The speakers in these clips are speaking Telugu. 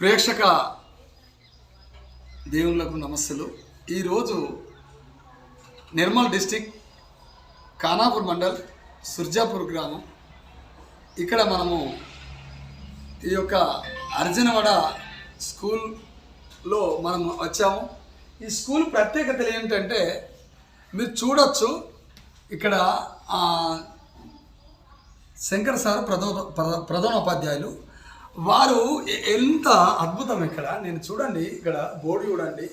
ప్రేక్షక దేవుళ్లకు నమస్సులు. ఈరోజు నిర్మల్ డిస్టిక్ ఖానాపూర్ మండల్ సుర్జాపూర్ గ్రామం. ఇక్కడ మనము ఈ యొక్క అర్జునవాడ స్కూల్లో మనం వచ్చాము. ఈ స్కూల్ ప్రత్యేకతలు ఏంటంటే మీరు చూడొచ్చు, ఇక్కడ శంకర్ సార్ ప్రధానోపాధ్యాయులు వారు ఎంత అద్భుతం. ఇక్కడ నేను చూడండి, ఇక్కడ బోర్డు చూడండి,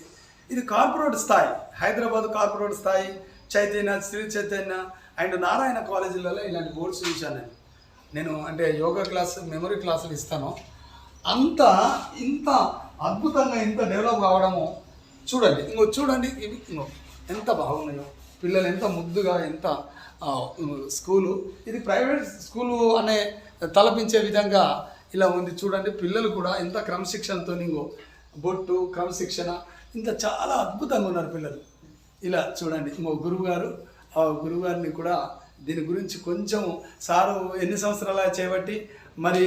ఇది కార్పొరేట్ స్థాయి, హైదరాబాద్ కార్పొరేట్ స్థాయి, చైతన్య, శ్రీ చైతన్య అండ్ నారాయణ కాలేజీలలో ఇలాంటి బోర్డ్స్ చూశాను నేను. అంటే యోగా క్లాస్, మెమరీ క్లాసులు ఇస్తాను. ఇంత అద్భుతంగా ఇంత డెవలప్ కావడము చూడండి. చూడండి ఇవి ఎంత బాగున్నాయో, పిల్లలు ఎంత ముద్దుగా, ఎంత స్కూలు ఇది ప్రైవేట్ స్కూలు అనే తలపించే విధంగా ఇలా ఉంది. చూడండి, పిల్లలు కూడా ఎంత క్రమశిక్షణతో బొట్టు, క్రమశిక్షణ, ఇంత చాలా అద్భుతంగా ఉన్నారు పిల్లలు. ఇలా చూడండి, గురువుగారు, ఆ గురువుగారిని కూడా దీని గురించి కొంచెం సారు ఎన్ని సంవత్సరాలు చేయబట్టి, మరి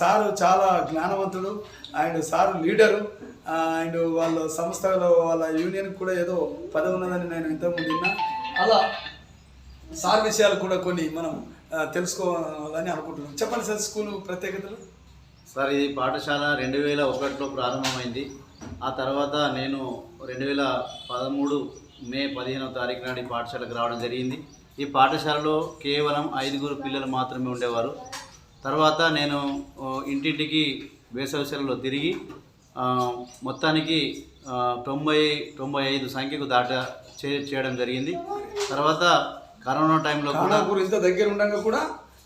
సారు చాలా జ్ఞానవంతుడు అండ్ సారు లీడరు అండ్ వాళ్ళ సంస్థలో వాళ్ళ యూనియన్కి కూడా ఏదో పదవి ఉన్నదని నేను ఇంతకుముందు విన్నా. అలా సార్ విషయాలు కూడా కొన్ని మనం తెలుసుకోవాలని అనుకుంటున్నాం. చెప్పండి సార్, స్కూలు ప్రత్యేకతలు. సార్, ఇది పాఠశాల 2001లో ప్రారంభమైంది. ఆ తర్వాత నేను 2013 మే 15వ తారీఖు నాడు ఈ పాఠశాలకు రావడం జరిగింది. ఈ పాఠశాలలో కేవలం 5 పిల్లలు మాత్రమే ఉండేవారు. తర్వాత నేను ఇంటింటికి వేసవి సెలవులో తిరిగి మొత్తానికి 95 సంఖ్యకు చేయడం జరిగింది. తర్వాత కరోనా టైంలో కూడా ఇంత దగ్గర ఉండగా కూడా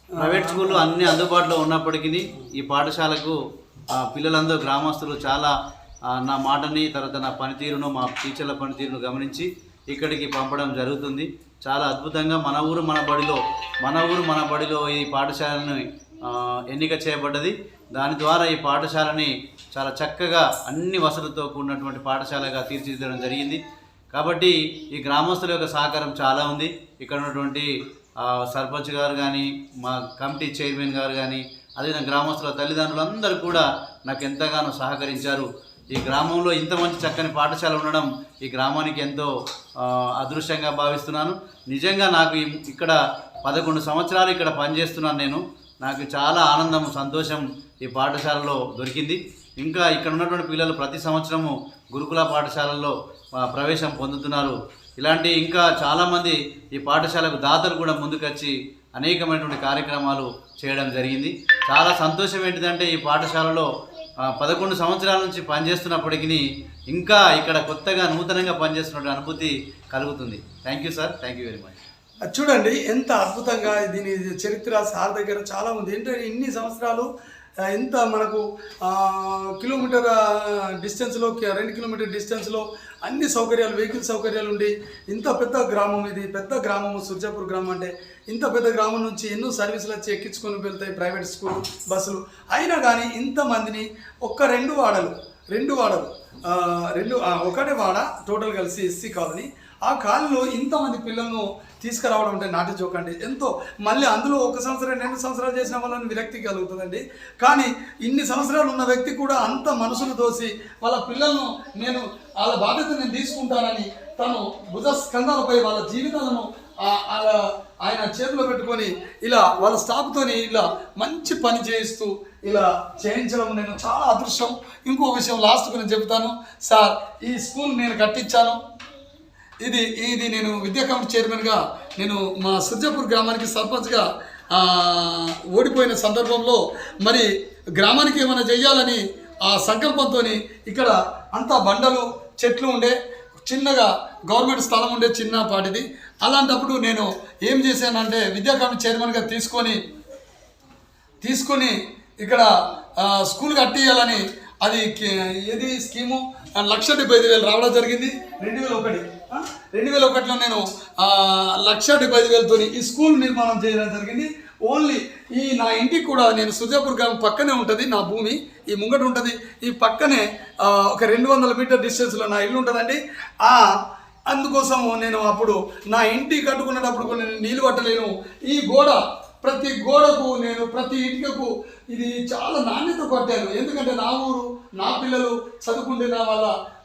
ప్రైవేట్ స్కూళ్ళు అన్నీ అందుబాటులో ఉన్నప్పటికీ ఈ పాఠశాలకు పిల్లలందరూ, గ్రామస్తులు చాలా నా మాటని, తర్వాత నా పనితీరును, మా టీచర్ల పనితీరును గమనించి ఇక్కడికి పంపడం జరుగుతుంది. చాలా అద్భుతంగా మన ఊరు మన బడిలో ఈ పాఠశాలను ఎన్నిక చేయబడ్డది. దాని ద్వారా ఈ పాఠశాలని చాలా చక్కగా అన్ని వసతులతో కూడినటువంటి పాఠశాలగా తీర్చిదిద్దడం జరిగింది. కాబట్టి ఈ గ్రామస్తుల యొక్క సహకారం చాలా ఉంది. ఇక్కడ ఉన్నటువంటి సర్పంచ్ గారు కానీ, మా కమిటీ చైర్మన్ గారు కానీ, అదేవిధంగా గ్రామస్తుల తల్లిదండ్రులందరూ కూడా నాకు ఎంతగానో సహకరించారు. ఈ గ్రామంలో ఇంత మంచి చక్కని పాఠశాల ఉండడం ఈ గ్రామానికి ఎంతో అదృష్టంగా భావిస్తున్నాను. నిజంగా నాకు ఇక్కడ 11 సంవత్సరాలు ఇక్కడ పనిచేస్తున్నాను నేను. నాకు చాలా ఆనందం, సంతోషం ఈ పాఠశాలలో దొరికింది. ఇంకా ఇక్కడ ఉన్నటువంటి పిల్లలు ప్రతి సంవత్సరము గురుకుల పాఠశాలల్లో ప్రవేశం పొందుతున్నారు. ఇలాంటి ఇంకా చాలామంది ఈ పాఠశాలకు దాతలు కూడా ముందుకొచ్చి అనేకమైనటువంటి కార్యక్రమాలు చేయడం జరిగింది. చాలా సంతోషం ఏంటిదంటే ఈ పాఠశాలలో 11 సంవత్సరాల నుంచి పనిచేస్తున్నప్పటికీ ఇంకా ఇక్కడ కొత్తగా నూతనంగా పనిచేస్తున్న అనుభూతి కలుగుతుంది. Thank you sir, thank you very much. చూడండి ఎంత అద్భుతంగా దీని చరిత్ర సార్ దగ్గర చాలా ఉంది. ఏంటంటే ఇన్ని సంవత్సరాలు ఎంత మనకు కిలోమీటర్ డిస్టెన్స్లో, 2 కిలోమీటర్ డిస్టెన్స్లో అన్ని సౌకర్యాలు, వెహికల్ సౌకర్యాలు ఉండి ఇంత పెద్ద గ్రామం, ఇది పెద్ద గ్రామము సుర్జాపూర్ గ్రామం. అంటే ఇంత పెద్ద గ్రామం నుంచి ఎన్నో సర్వీసులు వచ్చి ఎక్కించుకొని వెళ్తాయి ప్రైవేట్ స్కూల్ బస్సులు. అయినా కానీ ఇంతమందిని రెండు వాడలు ఒకటే వాడ టోటల్ కలిసి ఎస్సీ కాలనీ, ఆ కాలనీలో ఇంతమంది పిల్లలను తీసుకురావడం అంటే నాటి జోకండి. ఎంతో మళ్ళీ అందులో 1 సంవత్సరం 2 సంవత్సరాలు చేసిన వాళ్ళని విరక్తి కలుగుతుందండి. కానీ ఇన్ని సంవత్సరాలు ఉన్న వ్యక్తి కూడా అంత మనసును దోసి వాళ్ళ పిల్లలను వాళ్ళ బాధ్యత నేను తీసుకుంటానని తను భుజ స్కంధాలపై వాళ్ళ జీవితాలను ఆయన చేతిలో పెట్టుకొని ఇలా వాళ్ళ స్టాఫ్తోని ఇలా మంచి పని చేయిస్తూ ఇలా చేయించడం నేను చాలా అదృష్టం. ఇంకో విషయం లాస్ట్కు నేను చెబుతాను సార్, ఈ స్కూల్ నేను కట్టించాను. ఇది నేను విద్యా కమిటీ చైర్మన్గా నేను మా సుర్జాపూర్ గ్రామానికి సర్పంచ్గా ఓడిపోయిన సందర్భంలో మరి గ్రామానికి ఏమైనా చెయ్యాలని ఆ సంకల్పంతో ఇక్కడ అంతా బండలు, చెట్లు ఉండే, చిన్నగా గవర్నమెంట్ స్థలం ఉండే చిన్నపాటిది. అలాంటప్పుడు నేను ఏం చేశానంటే విద్యా కమిటీ చైర్మన్గా తీసుకొని ఇక్కడ స్కూల్ కట్టియాలని, అది ఏది స్కీము 1,75,000 రావడం జరిగింది. 2001లో నేను 1,75,000తో ఈ స్కూల్ నిర్మాణం చేయడం జరిగింది. ఓన్లీ నా ఇంటికి కూడా నేను సుర్జాపూర్ గ్రామం పక్కనే ఉంటుంది నా భూమి, ఈ ముంగట ఉంటుంది. ఈ పక్కనే ఒక 200 మీటర్ డిస్టెన్స్లో నా ఇల్లు ఉంటుందండి. అందుకోసం నేను అప్పుడు నా ఇంటి కట్టుకునేటప్పుడు కొన్ని నీళ్ళు పట్టలేను. ఈ గోడ ప్రతి గోడకు నేను ప్రతి ఇటుకకు ఇది చాలా నాణ్యత కొట్టాను. ఎందుకంటే నా ఊరు, నా పిల్లలు చదువుకుంటే నా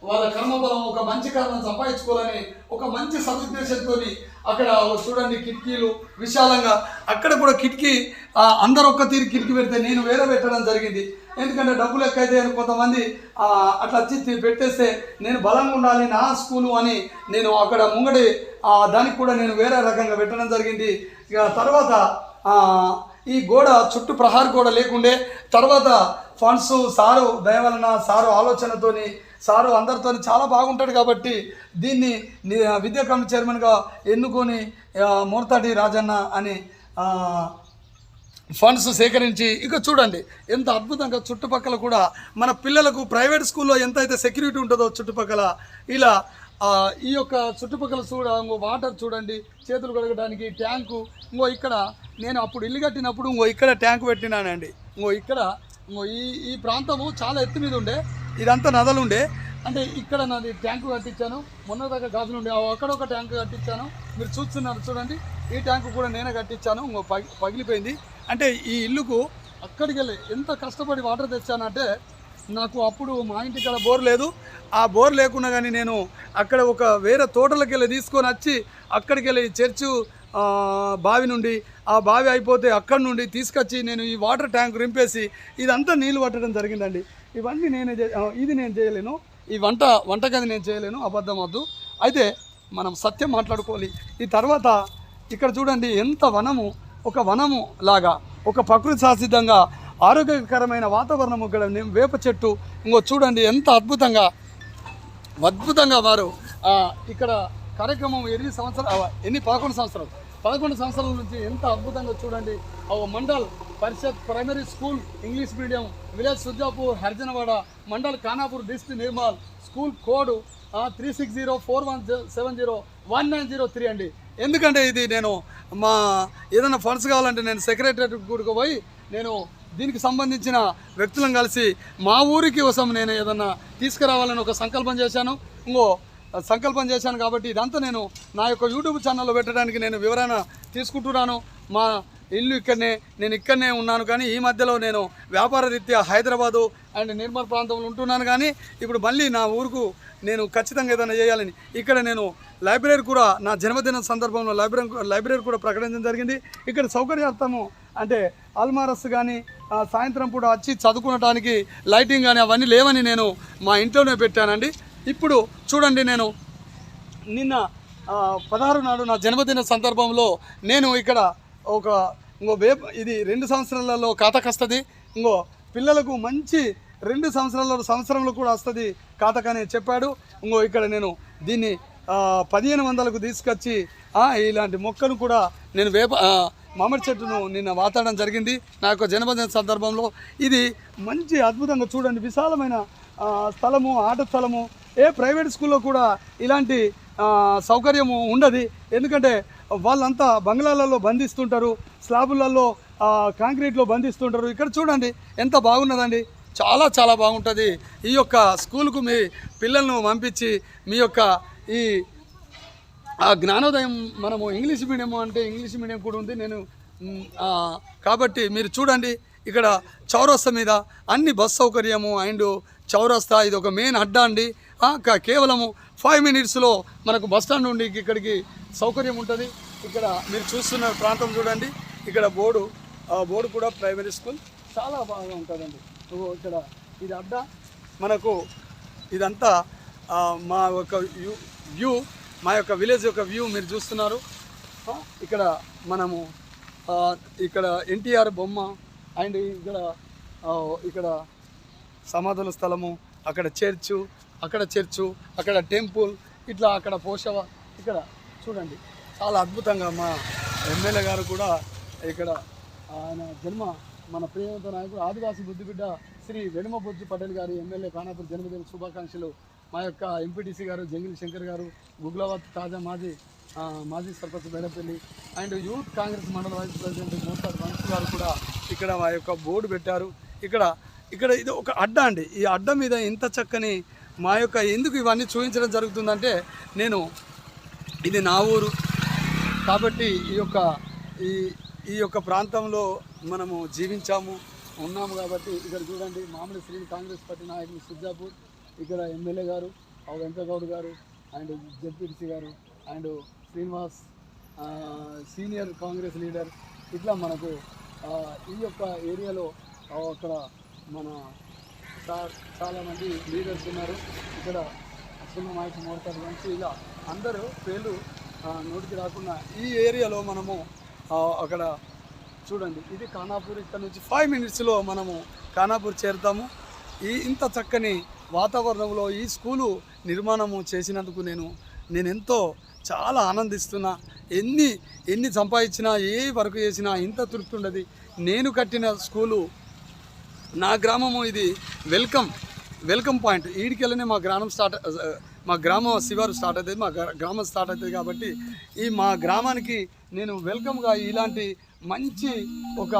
వాళ్ళ కర్మబలం ఒక మంచి కర్మను సంపాదించుకోవాలని ఒక మంచి సదుద్దేశంతో అక్కడ చూడండి కిటికీలు విశాలంగా, అక్కడ కూడా కిటికీ అందరు ఒక్క తీరు కిటికీ పెడితే నేను వేరే పెట్టడం జరిగింది. ఎందుకంటే డబ్బులు ఎక్కువైతే కొంతమంది అట్లా వచ్చి పెట్టేస్తే నేను బలంగా ఉండాలి నా స్కూలు అని నేను అక్కడ ముంగడి దానికి కూడా నేను వేరే రకంగా పెట్టడం జరిగింది. ఇక తర్వాత ఈ గోడ చుట్టూ ప్రహారీ గోడ లేకుండే, తర్వాత ఫండ్స్ సారు దయవలన సారు ఆలోచనతోని సారు అందరితో చాలా బాగుంటాడు కాబట్టి దీన్ని విద్యా కమిటీ చైర్మన్గా ఎన్నుకొని మూర్తాటి రాజన్న అని ఫండ్స్ సేకరించి ఇక చూడండి ఎంత అద్భుతంగా చుట్టుపక్కల కూడా మన పిల్లలకు ప్రైవేట్ స్కూల్లో ఎంతైతే సెక్యూరిటీ ఉంటుందో చుట్టుపక్కల ఇలా ఈ యొక్క చుట్టుపక్కల ఇంకో వాటర్ చూడండి, చేతులు కడగడానికి ట్యాంకు. ఇంకో ఇక్కడ నేను అప్పుడు ఇల్లు కట్టినప్పుడు ఇక్కడ ట్యాంకు పెట్టినానండి. ఇక్కడ ఈ ప్రాంతము చాలా ఎత్తు మీద ఉండే, ఇదంతా నదలుండే. అంటే ఇక్కడ నాది ట్యాంకు కట్టించాను, మొన్న దాకా గాజులు ఉండే అక్కడ ఒక ట్యాంకు కట్టించాను. మీరు చూస్తున్నారు చూడండి, ఈ ట్యాంకు కూడా నేనే కట్టించాను. పగిలిపోయింది. అంటే ఈ ఇల్లుకు అక్కడికి వెళ్ళి ఎంత కష్టపడి వాటర్ తెచ్చానంటే, నాకు అప్పుడు మా ఇంటి కాడ బోర్ లేదు. ఆ బోర్ లేకున్నా కానీ నేను అక్కడ ఒక వేరే తోటలకు వెళ్ళి తీసుకొని వచ్చి అక్కడికి వెళ్ళి చర్చు బావి నుండి ఆ బావి అయిపోతే అక్కడి నుండి తీసుకొచ్చి నేను ఈ వాటర్ ట్యాంక్ రింపేసి ఇదంతా నీళ్ళు పట్టడం జరిగిందండి. ఇవన్నీ ఇది నేను చేయలేను, ఈ వంటగది నేను చేయలేను, అబద్ధం వద్దు. అయితే మనం సత్యం మాట్లాడుకోవాలి. ఈ తర్వాత ఇక్కడ చూడండి ఎంత వనము, ఒక వనము లాగా ఒక ప్రకృతి సహసిద్ధంగా ఆరోగ్యకరమైన వాతావరణం. ఇక్కడ వేప చెట్టు చూడండి ఎంత అద్భుతంగా వారు ఇక్కడ కార్యక్రమం 11 సంవత్సరాల నుంచి ఎంత అద్భుతంగా చూడండి. Mandal Parishad primary school English medium, village Sujapur Harjanawada, Mandal Khanapur, district Nirmal, school code 36041701903 అండి. ఎందుకంటే ఇది నేను ఏదైనా ఫండ్స్ కావాలంటే నేను సెక్రటరీ కూడా పోయి నేను దీనికి సంబంధించిన వ్యక్తులను కలిసి మా ఊరికి కోసం నేను ఏదన్నా తీసుకురావాలని ఒక సంకల్పం చేశాను కాబట్టి ఇదంతా నేను నా యొక్క యూట్యూబ్ ఛానల్లో పెట్టడానికి నేను వివరణ తీసుకుంటున్నాను. మా ఇల్లు నేను ఇక్కడనే ఉన్నాను, కానీ ఈ మధ్యలో నేను వ్యాపార రీత్యా హైదరాబాదు అండ్ నిర్మల్ ప్రాంతంలో ఉంటున్నాను. కానీ ఇప్పుడు మళ్ళీ నా ఊరుకు నేను ఖచ్చితంగా ఏదైనా చేయాలని ఇక్కడ నేను లైబ్రరీ కూడా నా జన్మదిన సందర్భంలో లైబ్రరీ కూడా ప్రకటించడం జరిగింది. ఇక్కడ సౌకర్యార్థము అంటే అల్మారస్ కానీ సాయంత్రం పూట వచ్చి చదువుకోవడానికి లైటింగ్ కానీ అవన్నీ లేవని నేను మా ఇంట్లోనే పెట్టానండి. ఇప్పుడు చూడండి, నేను నిన్న 16 నాడు నా జన్మదిన సందర్భంలో నేను ఇక్కడ ఇది 2 సంవత్సరాలలో ఖాతాకొస్తుంది. పిల్లలకు మంచి 2 సంవత్సరంలో కూడా వస్తుంది ఖాతాకని చెప్పాడు. ఇక్కడ నేను దీన్ని 1500కు తీసుకొచ్చి ఇలాంటి మొక్కను కూడా నేను మామిడి చెట్టును నిన్న వాతాడడం జరిగింది నా యొక్క జన్మదిన సందర్భంలో. ఇది మంచి అద్భుతంగా చూడండి, విశాలమైన స్థలము, ఆట స్థలము. ఏ ప్రైవేట్ స్కూల్లో కూడా ఇలాంటి సౌకర్యము ఉండదు. ఎందుకంటే వాళ్ళంతా బంగ్లాలలో బంధిస్తుంటారు, స్లాబులలో కాంక్రీట్లో బంధిస్తుంటారు. ఇక్కడ చూడండి ఎంత బాగున్నదండి, చాలా చాలా బాగుంటుంది. ఈ యొక్క స్కూల్కు మీ పిల్లలను పంపించి మీ యొక్క ఈ జ్ఞానోదయం, మనము ఇంగ్లీష్ మీడియం అంటే ఇంగ్లీష్ మీడియం కూడా ఉంది నేను కాబట్టి మీరు చూడండి ఇక్కడ చౌరస్తా మీద అన్ని బస్ సౌకర్యము అండ్ చౌరస్తా ఇది ఒక మెయిన్ అడ్డా అండి. కేవలము 5 మినిట్స్లో మనకు బస్ స్టాండ్ నుండి ఇక్కడికి సౌకర్యం ఉంటుంది. ఇక్కడ మీరు చూస్తున్న ప్రాంతం చూడండి, ఇక్కడ బోర్డు కూడా ప్రైమరీ స్కూల్ చాలా బాగా ఉంటుందండి. ఇక్కడ ఇది అడ్డా, మనకు ఇదంతా మా యొక్క వ్యూ, మా యొక్క విలేజ్ యొక్క వ్యూ మీరు చూస్తున్నారు. ఇక్కడ మనము ఇక్కడ ఎన్టీఆర్ బొమ్మ అండ్ ఇక్కడ సమాధుల స్థలము, అక్కడ చర్చు, అక్కడ టెంపుల్, ఇట్లా అక్కడ పోషవ. ఇక్కడ చూడండి చాలా అద్భుతంగా మా ఎమ్మెల్యే గారు కూడా ఇక్కడ ఆయన మన ప్రియత నాయకుడు ఆదివాసీ బుద్ధిబిడ్డ శ్రీ వెనుమబొజ్జు పటేల్ గారి ఎమ్మెల్యే ఖానాపూర్ జన్మదిన శుభాకాంక్షలు. మా యొక్క ఎంపీటీసీ గారు జంగిల్ శంకర్ గారు, గుగ్లావత్ తాజా మాజీ సర్పంచ్ బేడపల్లి అండ్ యూత్ కాంగ్రెస్ మండల వైస్ ప్రెసిడెంట్ మోతార్ వంశీ గారు కూడా ఇక్కడ మా యొక్క బోర్డు పెట్టారు. ఇక్కడ ఇది ఒక అడ్డా అండి. ఈ అడ్డా మీద ఇంత చక్కని మా యొక్క ఎందుకు ఇవన్నీ చూపించడం జరుగుతుందంటే, ఇది నా ఊరు కాబట్టి ఈ యొక్క ప్రాంతంలో మనము జీవించాము ఉన్నాము కాబట్టి ఇక్కడ చూడండి మామూలు శ్రీ కాంగ్రెస్ పార్టీ నాయకులు సుర్జాపూర్, ఇక్కడ ఎమ్మెల్యే గారు వెంకటగౌడ్ గారు అండ్ జెడ్పీటీసీ గారు and Srinivas senior Congress leader, ఇట్లా మనకు ఈ యొక్క ఏరియాలో అక్కడ మన చాలామంది లీడర్స్ ఉన్నారు. ఇక్కడ చిన్న నాయకు మోడతారు నుంచి ఇలా అందరూ పేర్లు నోటికి రాకుండా ఈ ఏరియాలో మనము అక్కడ చూడండి, ఇది ఖానాపూర్. ఇక్కడ నుంచి 5 minutesలో మనము ఖానాపూర్ చేరుతాము. ఇంత చక్కని వాతావరణంలో ఈ స్కూలు నిర్మాణము చేసినందుకు నేను ఎంతో చాలా ఆనందిస్తున్నా. ఎన్ని సంపాదించినా ఏ వర్క్ చేసినా ఇంత తృప్తి ఉండదు. నేను కట్టిన స్కూలు నా గ్రామము, ఇది వెల్కమ్ పాయింట్. ఈడికెళ్ళనే మా గ్రామం శివారు స్టార్ట్ అవుతుంది, మా గ్రామం స్టార్ట్ అవుతుంది. కాబట్టి మా గ్రామానికి నేను వెల్కమ్గా ఇలాంటి మంచి ఒక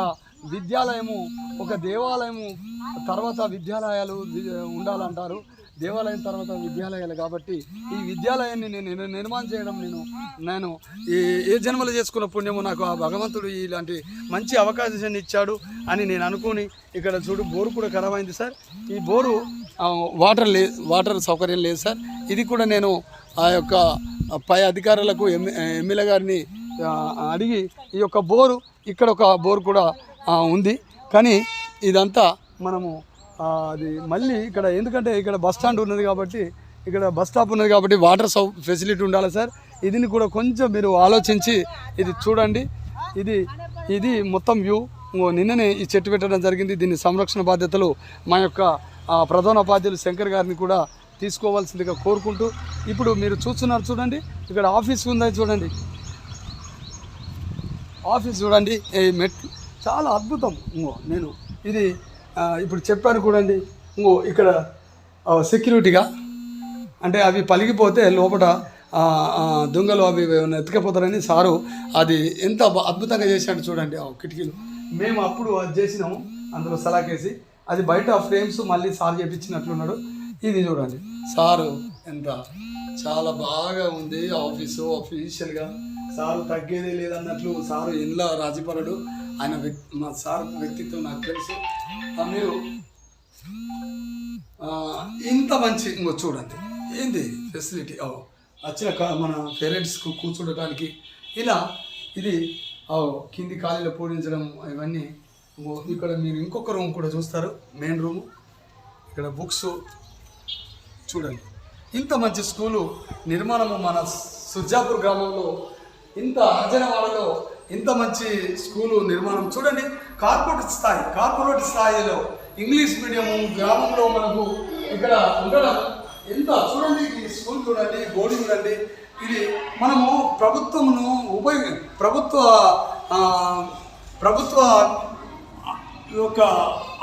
విద్యాలయము, ఒక దేవాలయము తర్వాత విద్యాలయాలు ఉండాలంటారు. దేవాలయం తర్వాత విద్యాలయాలు. కాబట్టి ఈ విద్యాలయాన్ని నేను నిర్మాణం చేయడం నేను ఏ జన్మలు చేసుకున్న పుణ్యము నాకు ఆ భగవంతుడు ఇలాంటి మంచి అవకాశాన్ని ఇచ్చాడు అని నేను అనుకుని, ఇక్కడ చూడు బోరు కూడా ఖరాబ్ అయింది సార్. ఈ బోరు వాటర్ సౌకర్యం లేదు సార్. ఇది కూడా నేను ఆ యొక్క పై అధికారులకు ఎమ్మెల్యే గారిని అడిగి ఈ యొక్క బోరు, ఇక్కడ ఒక బోరు కూడా ఉంది. కానీ ఇదంతా మనము అది మళ్ళీ ఇక్కడ, ఎందుకంటే ఇక్కడ బస్ స్టాండ్ ఉన్నది కాబట్టి, ఇక్కడ బస్ స్టాప్ ఉన్నది కాబట్టి వాటర్ ఫెసిలిటీ ఉండాలి సార్. ఇది కూడా కొంచెం మీరు ఆలోచించి ఇది చూడండి. ఇది మొత్తం వ్యూ. నిన్ననే ఈ చెట్టు పెట్టడం జరిగింది. దీని సంరక్షణ బాధ్యతలు మా యొక్క ప్రధానోపాధ్యాయులు శంకర్ గారిని కూడా తీసుకోవాల్సిందిగా కోరుకుంటూ, ఇప్పుడు మీరు చూస్తున్నారు చూడండి, ఇక్కడ ఆఫీస్ ఉందని చూడండి, ఆఫీస్ చూడండి. మెట్లు చాలా అద్భుతం. నేను ఇది ఇప్పుడు చెప్పాను చూడండి. ఇక్కడ సెక్యూరిటీగా, అంటే అవి పలిగిపోతే లోపల దొంగలు అవి ఎత్తుకపోతారని సారు అది ఎంత అద్భుతంగా చేశాడు చూడండి. కిటికీలు మేము అప్పుడు అది చేసినాము, అందులో సలాకేసి అది బయట ఫ్రేమ్స్ మళ్ళీ సార్ చేపించినట్లున్నాడు. ఇది చూడండి సారు ఎంత చాలా బాగా ఉంది ఆఫీసు. ఆఫీషియల్గా సారు తగ్గేదే లేదన్నట్లు సారు ఇంట్లో రాజీపరుడు. ఆయన మా సార్ వ్యక్తిత్వం నాకు తెలుసు. మీరు ఇంత మంచి చూడండి ఏంది ఫెసిలిటీ. వచ్చిన మన పేరెంట్స్కు కూర్చోడానికి ఇలా ఇది కింది ఖాళీలో పూడించడం ఇవన్నీ. ఇక్కడ మీరు ఇంకొక రూమ్ కూడా చూస్తారు, మెయిన్ రూము. ఇక్కడ బుక్స్ చూడండి. ఇంత మంచి స్కూలు నిర్మాణము మన సుర్జాపూర్ గ్రామంలో, ఇంత అంజనవాడలో ఇంత మంచి స్కూలు నిర్మాణం చూడండి. కార్పొరేట్ స్థాయిలో ఇంగ్లీష్ మీడియము గ్రామంలో మనకు ఇక్కడ ఉండడం ఎంత చూడండి. ఈ స్కూల్ చూడండి, బోర్డు చూడండి. ఇది మనము ప్రభుత్వ యొక్క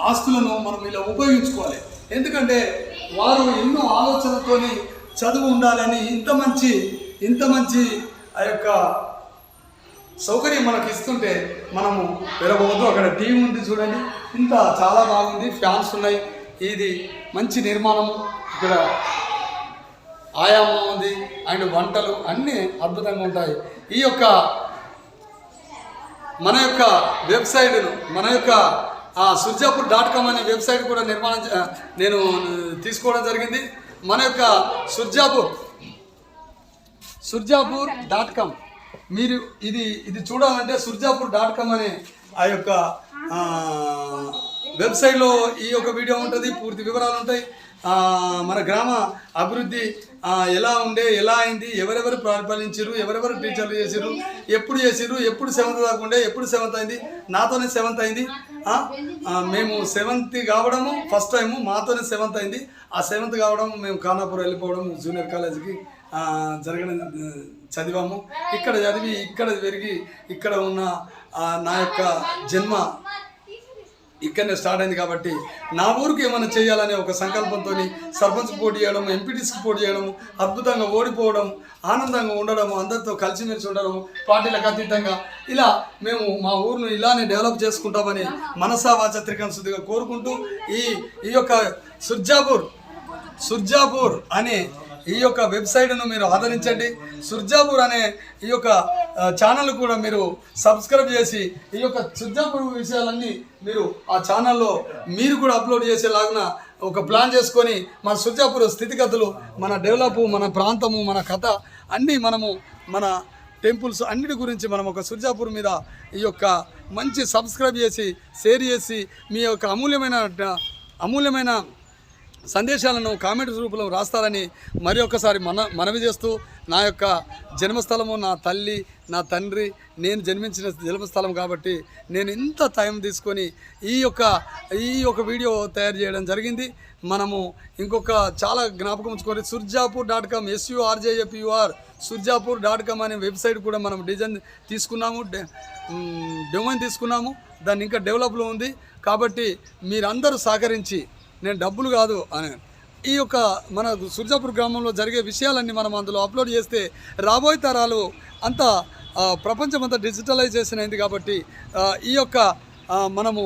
ఆస్తులను మనం ఇలా ఉపయోగించుకోవాలి. ఎందుకంటే వారు ఎన్నో ఆలోచనతోని చదువు ఉండాలని ఇంత మంచి ఆ యొక్క సౌకర్యం మనకు ఇస్తుంటే మనము వెళ్ళబోదు. అక్కడ టీవీ ఉంది చూడండి, ఇంత చాలా బాగుంది, ఫ్యాన్స్ ఉన్నాయి. ఇది మంచి నిర్మాణము. ఇక్కడ ఆయామం ఉంది అండ్ వంటలు అన్నీ అద్భుతంగా ఉంటాయి. ఈ యొక్క మన యొక్క వెబ్సైట్ను, మన యొక్క surjapur.com అనే వెబ్సైట్ కూడా నేను తీసుకోవడం జరిగింది. మన యొక్క surjapur.com మీరు ఇది చూడాలంటే surjapur.com అనే ఆ యొక్క వెబ్సైట్లో ఈ యొక్క వీడియో ఉంటుంది, పూర్తి వివరాలు ఉంటాయి. మన గ్రామ అభివృద్ధి ఎలా అయింది, ఎవరెవరు పరిపాలించారు, ఎవరెవరు టీచర్లు చేసారు, ఎప్పుడు 7th దాకా ఉండే, ఎప్పుడు 7th అయింది, నాతోనే 7th అయింది. మేము 7th కావడము ఫస్ట్ టైము, మాతోనే 7th అయింది. ఆ 7th కావడం మేము ఖానాపూర్ వెళ్ళిపోవడం, జూనియర్ కాలేజీకి చదివాము. ఇక్కడ చదివి ఇక్కడ పెరిగి ఇక్కడ ఉన్న నా యొక్క జన్మ ఇక్కడనే స్టార్ట్ అయింది. కాబట్టి నా ఊరికి ఏమైనా చేయాలనే ఒక సంకల్పంతో సర్పంచ్ పోటీ చేయడం, ఎంపీటీస్కి పోటీ చేయడం, అద్భుతంగా ఓడిపోవడం, ఆనందంగా ఉండడం, అందరితో కలిసిమెలిసి ఉండడం, పార్టీలకు అతీతంగా ఇలా మేము మా ఊరును ఇలానే డెవలప్ చేసుకుంటామని మనసా వాచ త్రికరణ శుద్ధిగా కోరుకుంటూ ఈ యొక్క సుర్జాపూర్ అనే ఈ యొక్క వెబ్సైట్ను మీరు ఆదరించండి. సుర్జాపూర్ అనే ఈ యొక్క ఛానల్ కూడా మీరు సబ్స్క్రైబ్ చేసి ఈ యొక్క సుర్జాపూర్ విషయాలన్నీ మీరు ఆ ఛానల్లో మీరు కూడా అప్లోడ్ చేసేలాగున ఒక ప్లాన్ చేసుకొని మన సుర్జాపూర్ స్థితిగతులు, మన డెవలప్, మన ప్రాంతము, మన కథ అన్నీ మనము మన టెంపుల్స్ అన్నిటి గురించి మనం ఒక సుర్జాపూర్ మీద ఈ యొక్క మంచి సబ్స్క్రైబ్ చేసి షేర్ చేసి మీ యొక్క అమూల్యమైన సందేశాలను కామెంట్స్ రూపంలో రాస్తారని మరి ఒక్కసారి మనవి చేస్తూ, నా యొక్క జన్మస్థలము నా తల్లి నా తండ్రి నేను జన్మించిన జన్మస్థలం కాబట్టి నేను ఇంత టైం తీసుకొని ఈ యొక్క వీడియో తయారు చేయడం జరిగింది. మనము ఇంకొక చాలా జ్ఞాపకం ఉంచుకొని surjapur.com SURJAPUR surjapur.com అనే వెబ్సైట్ కూడా మనం డిజైన్ తీసుకున్నాము, డొమైన్ తీసుకున్నాము. దాన్ని ఇంకా డెవలప్లో ఉంది. కాబట్టి మీరందరూ సహకరించి, నేను డబ్బులు కాదు అని ఈ యొక్క మన సుర్జాపూర్ గ్రామంలో జరిగే విషయాలన్నీ మనం అందులో అప్లోడ్ చేస్తే రాబోయే తరాలు అంతా ప్రపంచం అంతా డిజిటలైజేషన్ అయింది కాబట్టి ఈ యొక్క మనము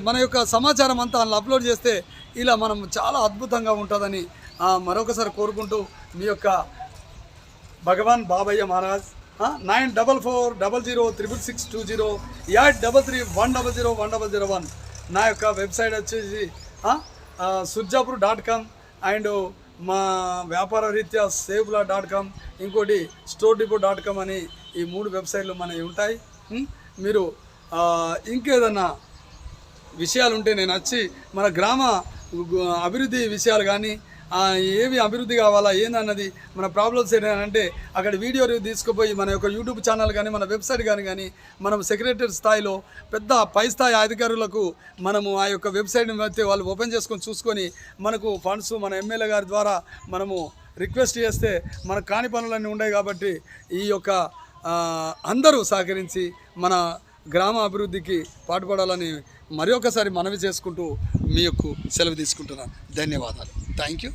మన యొక్క సమాచారం అంతా అందులో అప్లోడ్ చేస్తే ఇలా మనం చాలా అద్భుతంగా ఉంటుందని మరొకసారి కోరుకుంటూ మీ యొక్క భగవాన్ బాబయ్య మహారాజ్ 9440066620 8331001001. నా యొక్క వెబ్సైట్ వచ్చేసి surjapur.com అండ్ మా వ్యాపార రీత్యా సేవ్లా.com, ఇంకోటి storedepot.com అని ఈ 3 వెబ్సైట్లు మనవి ఉంటాయి. మీరు ఇంకేదన్నా విషయాలు ఉంటే నేను వచ్చి మన గ్రామ అభివృద్ధి విషయాలు కానీ ఏవి అభివృద్ధి కావాలా ఏందన్నది మన ప్రాబ్లమ్స్ ఏంటంటే అక్కడ వీడియో తీసుకుపోయి మన యొక్క యూట్యూబ్ ఛానల్ కానీ మన వెబ్సైట్ కానీ మనం సెక్రటరీ స్థాయిలో పెద్ద పై స్థాయి అధికారులకు మనము ఆ యొక్క వెబ్సైట్ని అయితే వాళ్ళు ఓపెన్ చేసుకొని చూసుకొని మనకు ఫండ్స్ మన ఎమ్మెల్యే గారి ద్వారా మనము రిక్వెస్ట్ చేస్తే మనకు కాని పనులన్నీ ఉన్నాయి. కాబట్టి ఈ యొక్క అందరూ సహకరించి మన గ్రామ అభివృద్ధికి పాటుపడాలని మరి ఒకసారి మనవి చేసుకుంటూ మీ యొక్క సెలవు తీసుకుంటున్నాను. ధన్యవాదాలు. Thank you.